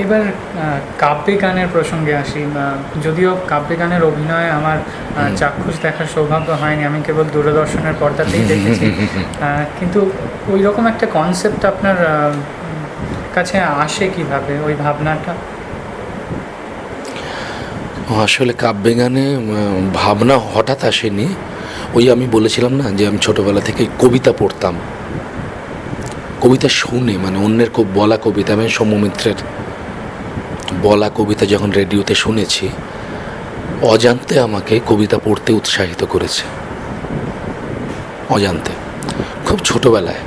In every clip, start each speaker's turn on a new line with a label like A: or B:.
A: এবার কাব্যে গানের প্রসঙ্গে আসি। যদিও কাব্যে গানের অভিনয়ে আমার চাক্ষুষ দেখার সৌভাগ্য হয়নি, আমি কেবল দূরদর্শনের পর্দাতেই দেখেছি। কিন্তু ওই রকম একটা কনসেপ্ট আপনার কাছে আসে কিভাবে, ওই ভাবনাটা?
B: আসলে কাব্যে গানে ভাবনা হঠাৎ আসেনি। ওই আমি বলেছিলাম না যে আমি ছোটোবেলা থেকে কবিতা পড়তাম, কবিতা শুনে, মানে অন্যের বলা কবিতা, আমি সৌম্যমিত্রের বলা কবিতা যখন রেডিওতে শুনেছি, অজান্তে আমাকে কবিতা পড়তে উৎসাহিত করেছে। অজান্তে, খুব ছোটোবেলায়,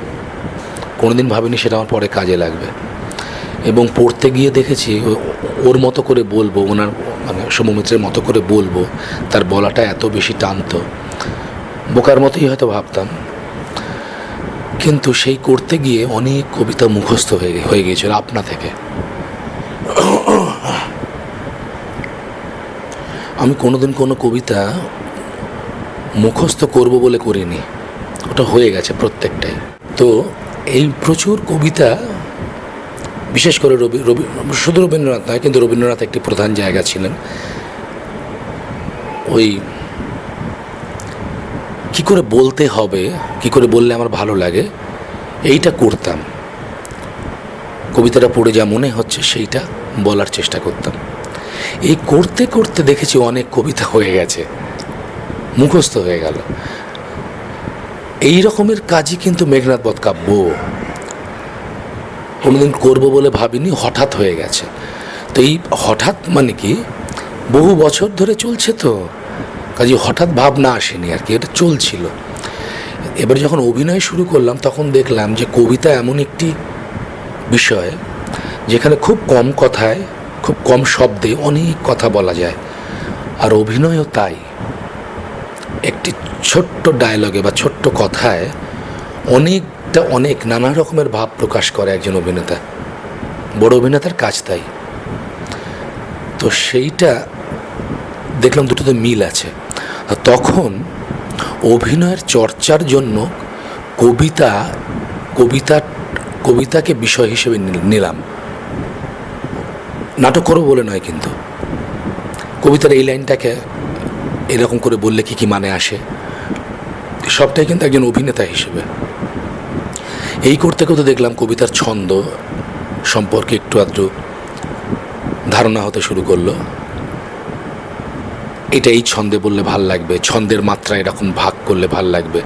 B: কোনোদিন ভাবিনি সেটা আমার পরে কাজে লাগবে। এবং পড়তে গিয়ে দেখেছি ওর মতো করে বলবো, ওনার মানে সৌম্যমিত্রের মতো করে বলবো, তার বলাটা এত বেশি টানতো, বোকার মতোই হয়তো ভাবতাম। কিন্তু সেই করতে গিয়ে অনেক কবিতা মুখস্থ হয়ে গিয়েছিল আপনা থেকে। আমি কোনোদিন কোনো কবিতা মুখস্থ করব বলে করিনি, ওটা হয়ে গেছে প্রত্যেকটাই। তো এই প্রচুর কবিতা, বিশেষ করে শুধু রবীন্দ্রনাথ নয়, কিন্তু রবীন্দ্রনাথ একটি প্রধান জায়গা ছিলেন। ওই কি করে বলতে হবে, কি করে বললে আমার ভালো লাগে, এইটা করতাম। কবিতাটা পড়ে যা মনে হচ্ছে সেইটা বলার চেষ্টা করতাম। এই করতে করতে দেখেছি অনেক কবিতা হয়ে গেছে, মুখস্থ হয়ে গেল। এই রকমের কাজই কিন্তু মেঘনাদ বধ কাব্য। কোনোদিন করবো বলে ভাবিনি, হঠাৎ হয়ে গেছে। তো এই হঠাৎ মানে কি, বহু বছর ধরে চলছে, তো কাজে হঠাৎ ভাবনা আসেনি আর কি, এটা চলছিল। এবার যখন অভিনয় শুরু করলাম তখন দেখলাম যে কবিতা এমন একটি বিষয় যেখানে খুব কম কথায়, খুব কম শব্দে অনেক কথা বলা যায়। আর অভিনয়ও তাই, একটি ছোট্ট ডায়লগে বা ছোট্ট কথায় অনেক নানা রকমের ভাব প্রকাশ করে একজন অভিনেতা। বড় অভিনেতার কাজ তাই। তো সেইটা দেখলাম দুটোতে মিল আছে। তখন অভিনয়ের চর্চার জন্য কবিতাকে বিষয় হিসেবে নিলাম। নাটক করবো বলে নয়, কিন্তু কবিতার এই লাইনটাকে এরকম করে বললে কি মানে আসে, সবটাই কিন্তু একজন অভিনেতা হিসেবে। এই করতে করতে দেখলাম কবিতার ছন্দ সম্পর্কে একটু আধটু ধারণা হতে শুরু করলো। এটা এই ছন্দে বললে ভাল লাগবে, ছন্দের মাত্রা এরকম ভাগ করলে ভাল লাগবে,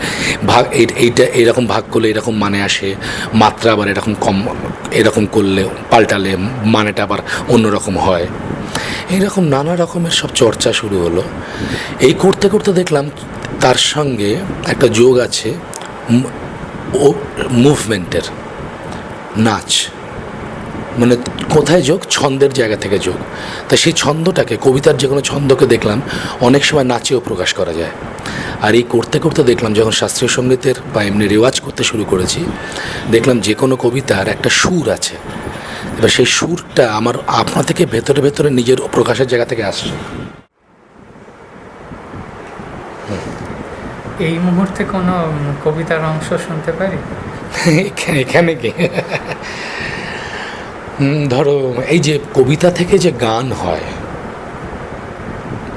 B: এইটা এরকম ভাগ করলে এরকম মানে আসে, মাত্রা আবার এরকম কম, এরকম করলে পাল্টালে মানেটা আবার অন্যরকম হয়। এইরকম নানা রকমের সব চর্চা শুরু হলো। এই করতে করতে দেখলাম তার সঙ্গে একটা যোগ আছে মুভমেন্টের, নাচ, মানে কোথায় যোগ, ছন্দের জায়গা থেকে যোগ। তা সেই ছন্দটাকে, কবিতার যে কোনো ছন্দকে দেখলাম অনেক সময় নাচেও প্রকাশ করা যায়। আর এই করতে করতে দেখলাম যখন শাস্ত্রীয় সঙ্গীতের বা এমনি রেওয়াজ করতে শুরু করেছি, দেখলাম যে কোনো কবিতার একটা সুর আছে। এবার সেই সুরটা আমার আপনা থেকে ভেতরে ভেতরে নিজের প্রকাশের জায়গা থেকে আসছে।
A: এই মুহূর্তে কোনো কবিতার অংশ শুনতে পারি?
B: এখানে কি ধরো, এই যে কবিতা থেকে যে গান হয়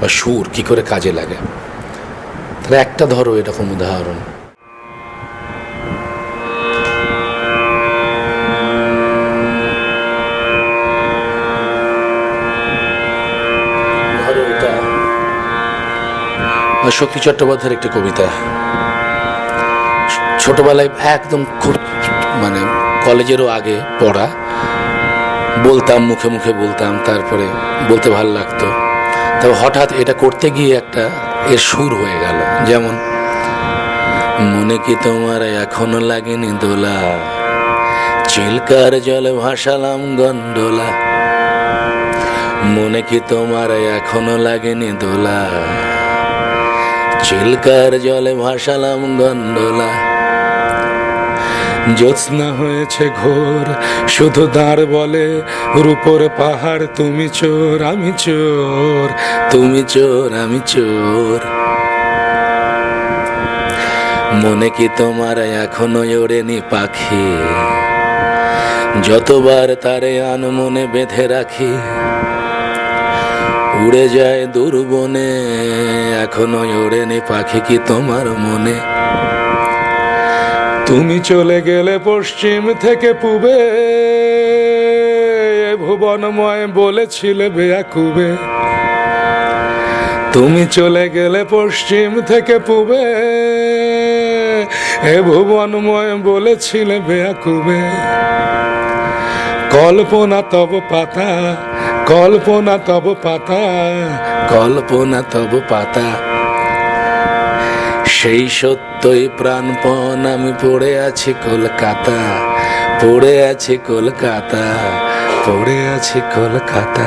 B: বা সুর কি করে কাজে লাগে, তাহলে একটা ধরো এরকম উদাহরণ। ধরো এটা শক্তি চট্টোপাধ্যায়ের একটি কবিতা। ছোটবেলায় একদম খুব, মানে কলেজেরও আগে পড়া, বলতাম, মুখে মুখে বলতাম, তারপরে বলতে ভালো লাগতো। তবে হঠাৎ এটা করতে গিয়ে একটা এর সুর হয়ে গেল। যেমন, মনে কি তোমার এখনো লাগেনি দোলা, চিল্কার জলে ভাসালাম গন্ডোলা। মনে কি তোমার এখনো লাগেনি দোলা, চিল্কার জলে ভাসালাম গন্ডোলা। জ্যোৎস্না হয়েছে ঘোর, শুধু দাঁড় বলে রূপোর পাহাড়, তুমি চোর আমি চোর, তুমি চোর আমি চোর। মনে কি তোমার এখনো ওড়েনি পাখি, যতবার তারে আনমনে বেঁধে রাখি, উড়ে যায় দূর বনে, এখনো ওড়েনি পাখি কি তোমার মনে? তুমি চলে গেলে পশ্চিম থেকে পূবে, এ ভুবনময় বলেছিলে বেয়াকুবে। তুমি চলে গেলে পশ্চিম থেকে পূবে, এ ভুবনময় বলেছিলে বেয়াকুবে। কল্পনা তব পাতা, কল্পনা তব পাতা, কল্পনা তব পাতা। সেই সত্যই প্রাণপণ আমি পড়ে আছি কলকাতা, পড়ে আছি কলকাতা, পড়ে আছি কলকাতা।